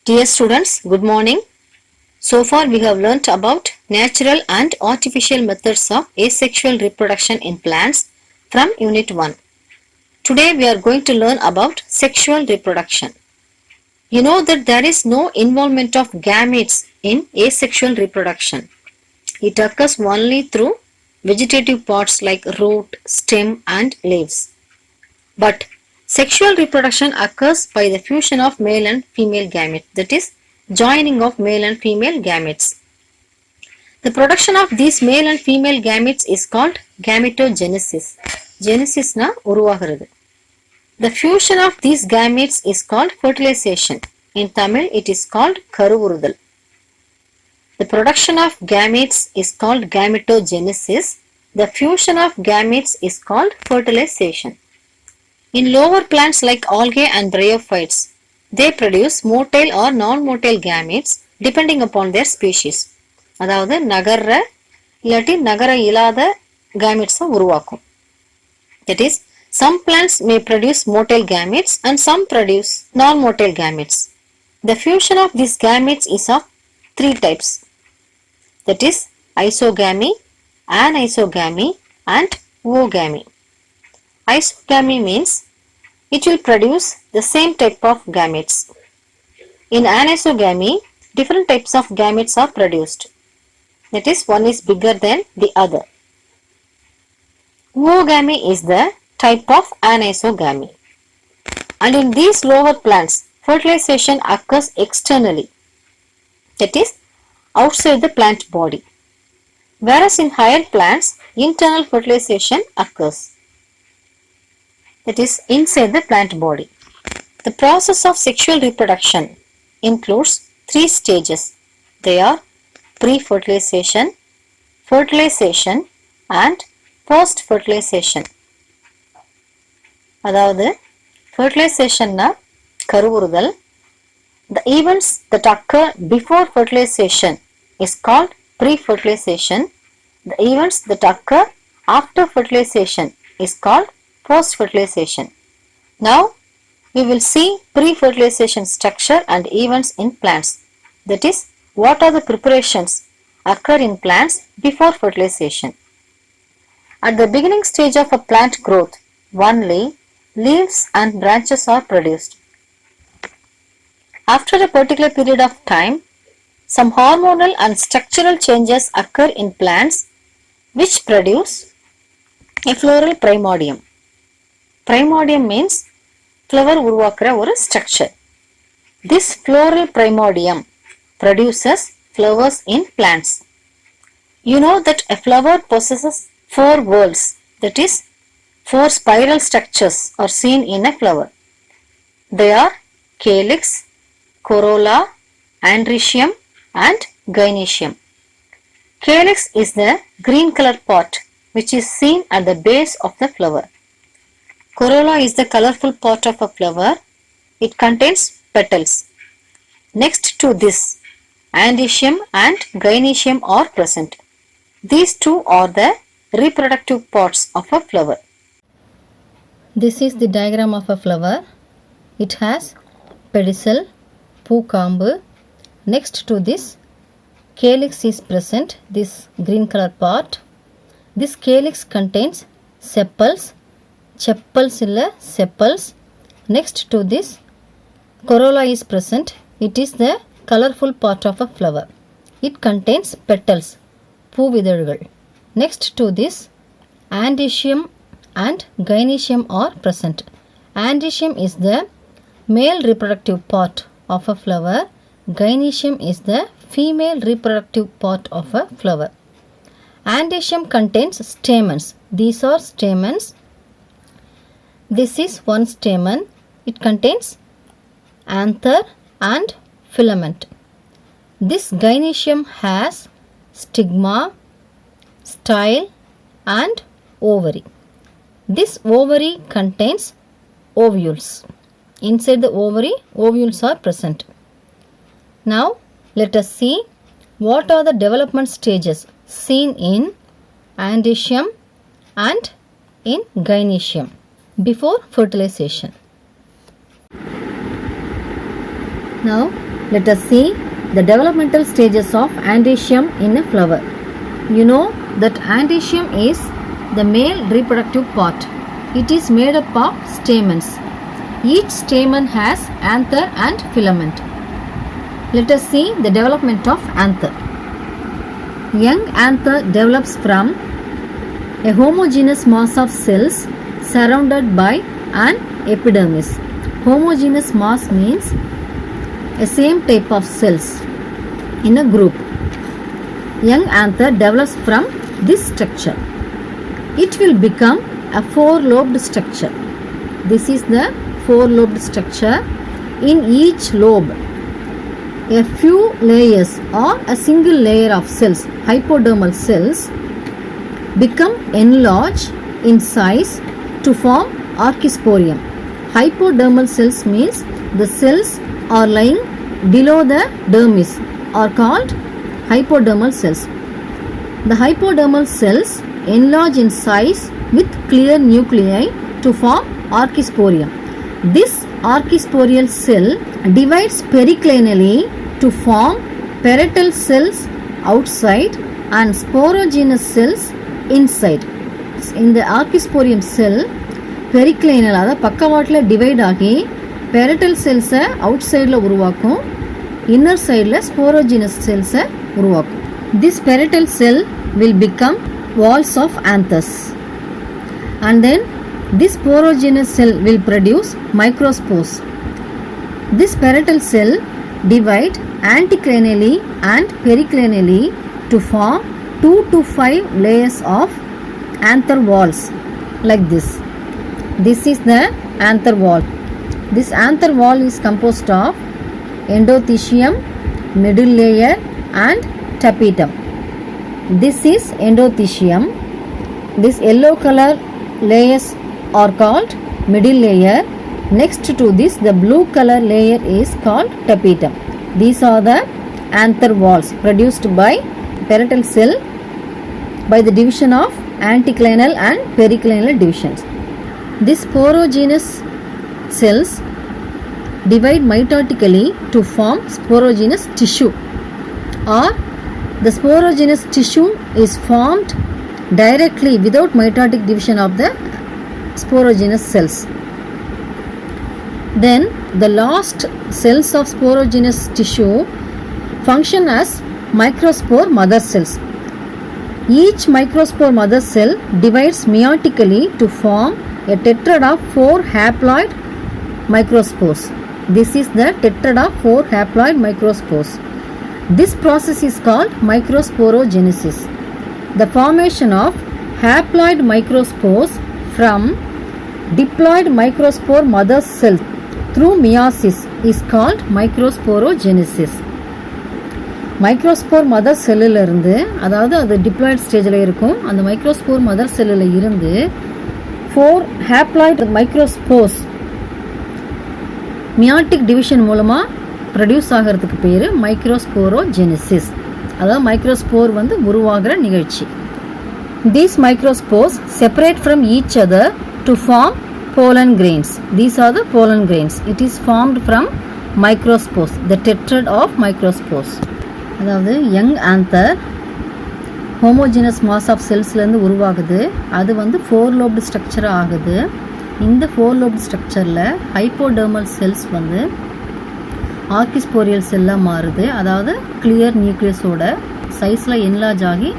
Dear students, good morning. So far we have learnt about natural and artificial methods of asexual reproduction in plants from Unit 1. Today we are going to learn about sexual reproduction. You know that there is no involvement of gametes in asexual reproduction. It occurs only through vegetative parts like root, stem and leaves. But sexual reproduction occurs by the fusion of male and female gametes, that is, joining of male and female gametes. The production of these male and female gametes is called gametogenesis. Genesis na uruvagirathu. The fusion of these gametes is called fertilization. In Tamil it is called karuvurudal. The production of gametes is called gametogenesis. The fusion of gametes is called fertilization. In lower plants like algae and bryophytes, they produce motile or non-motile gametes depending upon their species. அதாவது நகர்ற இல்லாட்டி நகர இல்லாத gametes உருவாக்கும். That is, some plants may produce motile gametes and some produce non-motile gametes. The fusion of these gametes is of three types. That is, isogamy, anisogamy and oogamy. Isogamy means it will produce the same type of gametes. In anisogamy, different types of gametes are produced. That is, one is bigger than the other. Oogamy is the type of anisogamy. And in these lower plants, fertilization occurs externally. That is, outside the plant body. Whereas in higher plants, internal fertilization occurs. That is, inside the plant body. The process of sexual reproduction includes three stages. They are pre-fertilization, fertilization and post-fertilization. அதாவது fertilization na கருவுறுதல். The events that occur before fertilization is called pre-fertilization. The events that occur after fertilization is called post-fertilization. Now, we will see pre-fertilization structure and events in plants. That is, what are the preparations occur in plants before fertilization. At the beginning stage of a plant growth, only leaves and branches are produced. After a particular period of time, some hormonal and structural changes occur in plants which produce a floral primordium. Primordium means flower உருவாக்குற ஒரு structure. This floral primordium produces flowers in plants. You know that a flower possesses four whorls, that is, four spiral structures are seen in a flower. They are calyx, corolla, androecium and gynoecium. Calyx is the green color part which is seen at the base of the flower. Corolla is the colorful part of a flower. It contains petals. Next to this, androecium and gynoecium are present. These two are the reproductive parts of a flower. This is the diagram of a flower. It has pedicel, பூக்காம்பு. Next to this, calyx is present, this green color part. This calyx contains sepals. Cheppals illa sepals. Next to this, corolla is present. It is the colorful part of a flower. It contains petals, பூவிதழ்கள். Next to this, androecium and gynoecium are present. Androecium is the male reproductive part of a flower. Gynoecium is the female reproductive part of a flower. Androecium contains stamens. These are stamens. This is one stamen. It contains anther and filament. This gynoecium has stigma, style and ovary. This ovary contains ovules. Inside the ovary, ovules are present. Now, let us see what are the development stages seen in androecium and in gynoecium before fertilization. Now, Let us see the developmental stages of androecium in a flower. You know that androecium is the male reproductive part. It is made up of stamens. Each stamen has anther and filament. Let us see the development of anther. Young anther develops from a homogeneous mass of cells surrounded by an epidermis. Homogeneous mass means a same type of cells in a group. Young anther develops from this structure. It will become a four-lobed structure. This is the four-lobed structure. In each lobe, a few layers or a single layer of cells, hypodermal cells, become enlarged in size to form archisporium. Hypodermal cells means the cells are lying below the dermis are called hypodermal cells. The hypodermal cells enlarge in size with clear nuclei to form archisporium. This archisporial cell divides periclinally to form parietal cells outside and sporogenous cells inside. In the archisporium cell, periclinal அதாவது பக்கவாட்டில் divide ஆகி parietal cells-ஐ outside-ல உருவாக்கும், inner side-ல sporogenous cells-ஐ உருவாக்கும். This parietal cell will become walls of anthers. And then this sporogenous cell will produce microspores. This parietal cell divide anticlinally and periclinally to form 2 to 5 layers of anther walls like this. This is the anther wall. This anther wall is composed of endothecium, middle layer and tapetum. This is endothecium. This yellow color layers are called middle layer. Next to this, the blue color layer is called tapetum. These are the anther walls produced by parietal cell by the division of anticlinal and periclinal divisions. These sporogenous cells divide mitotically to form sporogenous tissue, or the sporogenous tissue is formed directly without mitotic division of the sporogenous cells. Then the last cells of sporogenous tissue function as microspore mother cells. Each microspore mother cell divides meiotically to form a tetrad of 4 haploid microspores. This is the tetrad of 4 haploid microspores. This process is called microsporogenesis. The formation of haploid microspores from diploid microspore mother cell through meiosis is called microsporogenesis. Microspore mother செல்லில் இருந்து, அதாவது அது diploid ஸ்டேஜில் இருக்கும், அந்த microspore mother செல்லில் இருந்து 4 haploid microspores meiotic division மூலமாக ப்ரொடியூஸ் ஆகிறதுக்கு பேர் மைக்ரோஸ்போரோஜெனிசிஸ். அதாவது மைக்ரோஸ்போர் உருவாகிற நிகழ்ச்சி. These microspores separate from each other to form pollen grains. These are the pollen grains. It is formed from microspores, the tetrad of microspores. அதாவது young anther homogeneous mass of செல்ஸ்லேருந்து உருவாகுது. அது 4 lobed ஸ்ட்ரக்சராக ஆகுது. இந்த 4 lobed ஸ்ட்ரக்சரில் hypodermal cells archesporial செல்லாக மாறுது. அதாவது கிளியர் நியூக்ளியஸோட சைஸில் என்லார்ஜ் ஆகி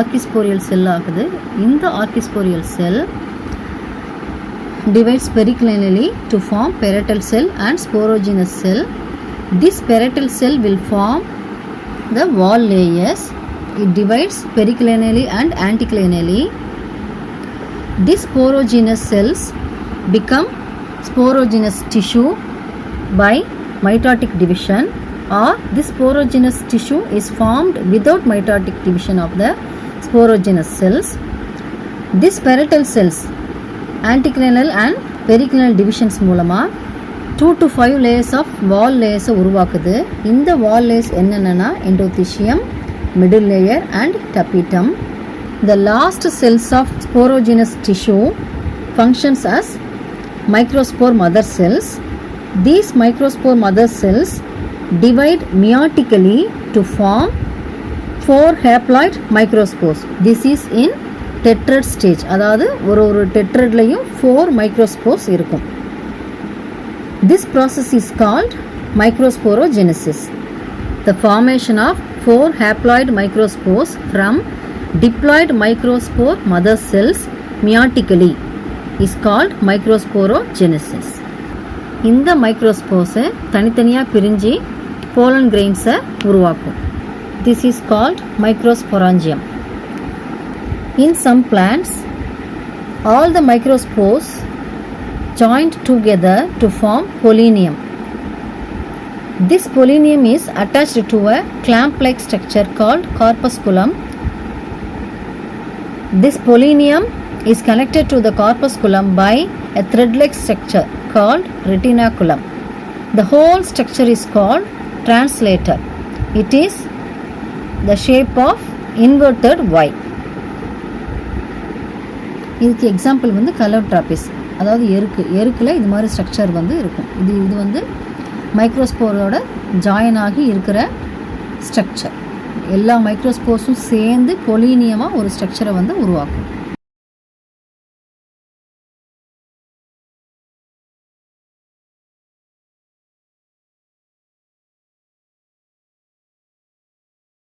ஆர்கிஸ்போரியல் செல் ஆகுது. இந்த archesporial sell divides periclinally to form parietal cell and sporogenous cell. This parietal cell will form the wall layers. It divides periclinally and anticlinally. These sporogenous cells become sporogenous tissue by mitotic division, or this sporogenous tissue is formed without mitotic division of the sporogenous cells. These parietal cells anticlinal and periclinal divisions மூலமாக 2 to 5 layers of wall layers உருவாக்குது. இந்த wall layers என்னென்னா endothecium, middle layer and tapetum. The last cells of sporogenous tissue functions as microspore mother cells. These microspore mother cells divide meiotically to form 4 haploid microspores. This is in tetrad stage. அதாவது ஒரு டெட்ரட்லையும் 4 microspores இருக்கும். This process is called microsporogenesis. The formation of 4 haploid microspores from diploid microspore mother cells meiotically is called microsporogenesis. இந்த மைக்ரோஸ்போர்ஸை தனித்தனியாக பிரிஞ்சு pollen grains-ஐ உருவாக்கும். This is called microsporangium. In some plants, all the microspores joined together to form pollinium. This pollinium is attached to a clamp-like structure called corpusculum. This pollinium is connected to the corpusculum by a thread-like structure called retinaculum. The whole structure is called translator. It is the shape of inverted Y. இதுக்கு example வந்து colour trophies, அதாவது எருக்கில் இது மாதிரி structure வந்து இருக்கும். இது வந்து மைக்ரோஸ்போரோட join ஆகி இருக்கிற ஸ்ட்ரக்சர். எல்லா மைக்ரோஸ்போர்ஸும் சேர்ந்து பொலினியமாக ஒரு ஸ்ட்ரக்சரை வந்து உருவாக்கும்.